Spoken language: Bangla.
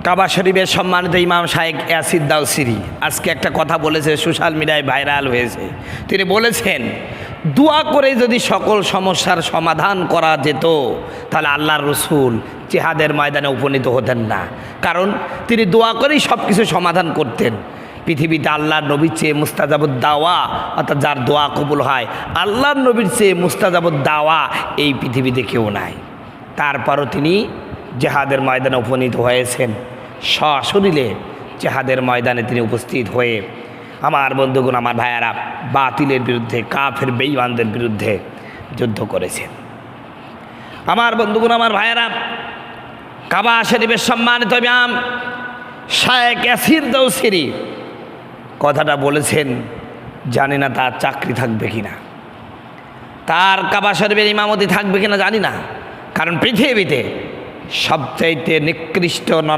কাবা শরীফের সম্মানিত ইমাম শায়েখ ইয়াসির দাউসিরি আজকে একটা কথা বলেছে, সোশ্যাল মিডিয়ায় ভাইরাল হয়েছে। তিনি বলেছেন, দোয়া করে যদি সকল সমস্যার সমাধান করা যেত তাহলে আল্লাহর রসুল জিহাদের ময়দানে উপনীত হতেন না। কারণ তিনি দোয়া করেই সব কিছু সমাধান করতেন। পৃথিবীতে আল্লাহর নবীর চেয়ে মুস্তাজাবুদ দাওয়া, অর্থাৎ যার দোয়া কবুল হয়, আল্লাহর নবীর চেয়ে মুস্তাজাবুদ দাওয়া এই পৃথিবীতে কেউ নাই। তারপরও তিনি জেহাদের ময়দানে উপনীত হয়েছেন। সশরীরে জেহাদের ময়দানে তিনি উপস্থিত হয়ে আমার বন্ধুগণ, আমার ভাইয়ারা, বাতিলের বিরুদ্ধে, কাফের বেঈমানদের বিরুদ্ধে যুদ্ধ করেছেন। আমার বন্ধুগণ, আমার ভাইয়ারা, কাবা শরীফের সম্মানিত ইমাম শায়েখ ইয়াসির দাউসিরি কথাটা বলেছেন, জানি না তার চাকরি থাকবে কিনা, তার কাবা শরীফের ইমামতি থাকবে কিনা জানি না। কারণ পৃথিবীতে সবচাইতে নিকৃষ্ট নরা